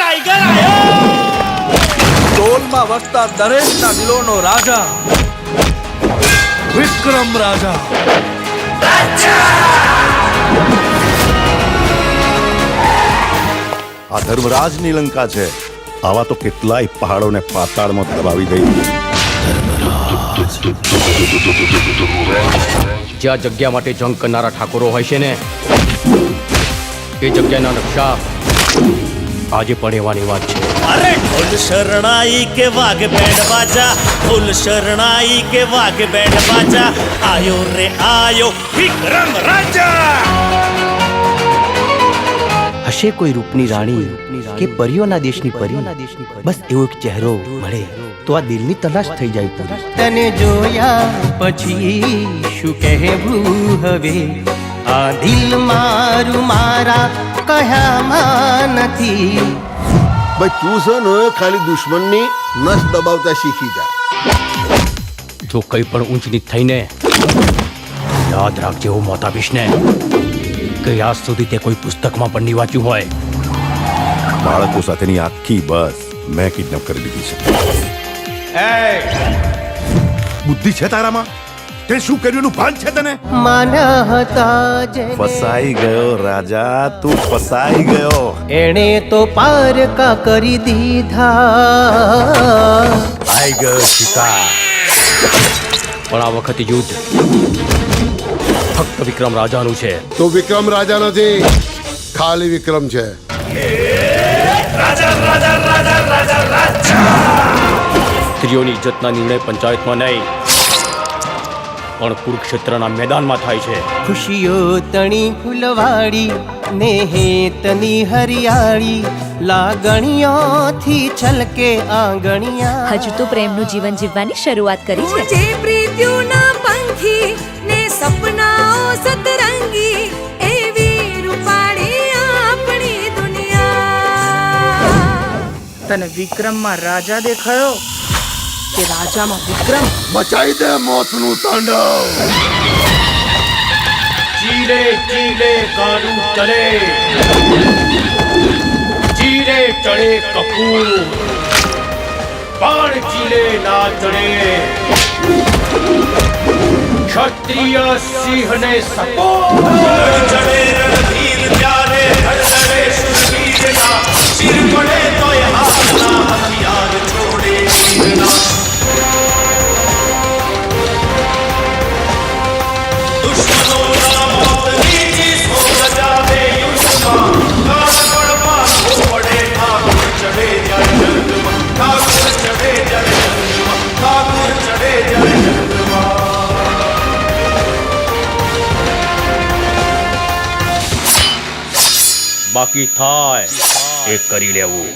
Tiger આયો! ટોલમાં વસતા દરેકના દિલોનો રાજા વિક્રમ રાજા. આ ધર્મરાજની લંકા છે. આવા તો કેટલાય પહાડોને પાતાળમાં દબાવી દઈ. જ્યાં જગ્યા માટે જંગ કરનારા ઠાકોરો હોય છે ને, એ જગ્યાના નકશા આજે પણ એવાની વાત છે. અરે ઢોલ શરણાઈ કે વાઘ બેન્ડ બાજા, ઢોલ શરણાઈ કે વાઘ બેન્ડ બાજા, આયો રે આયો વિક્રમ રાજા. હશે કોઈ રૂપની રાણી કે પરીઓના દેશની પરી, બસ એવો એક ચહેરો મળે તો આ દિલની તલાશ થઈ જાય. તને જોયા પછી શું કહેવું હવે, આ દિલ મારું મારા કયામાં નથી. ભાઈ તું છે ને ખાલી દુશ્મનની નસ દબાવતા શીખી જા. જો કંઈ પણ ઊંચ નીચ થઈને યાદ રાખજે હું મોત આપીશ ને કે આજ સુધી તે કોઈ પુસ્તકમાં પણ નહીં વાંચ્યું હોય. બાળકો સાથેની આખી બસ મેં કિડનેપ કરી દીધી છે. બુદ્ધિ છે તારામાં? તે શું કર્યું એનું ભાન છે તને? માના હતા જેને ફસાઈ ગયો રાજા, તું ફસાઈ ગયો. એણે તો પારકા કરી દીધા. આઈ ગયો શિકાર, પણ આ વખતે યુદ્ધ ફક્ત વિક્રમ રાજાનું છે. તો વિક્રમ રાજા નથી, ખાલી વિક્રમ છે. સ્ત્રીઓની ઇજ્જતના નિર્ણય પંચાયતમાં નહીં પણ કુરુક્ષેત્રના મેદાનમાં થાય છે. ખુશીઓ તણી ફૂલવાડી ને હેતની હરિયાળી, લાગણીઓથી છલકે આંગણિયા. હજુ તો પ્રેમનું જીવન જીવવાની શરૂઆત કરી છે. જે પ્રીત્યુના પંખી ને સપનાઓ સતરંગી, એવી રૂપાળી આપણી દુનિયા. તને વિક્રમમાં રાજા દેખાયો કે રાજામાં વિક્રમ? બચાઈ દે મોતનું તાંડવ. ચીલે ચીલે ગાડું ચલે, ચીલે ચડે કપૂર, બાણ ચીલે ના ચડે. ક્ષત્રિય સિંહને સપોર્ટ ચડે રણધીર ત્યારે, હરદરે શૂરવીરના શિર પડે તોય હાથના હથિયાર છોડે વીરના. બાકી થાય એ કરી લેવું.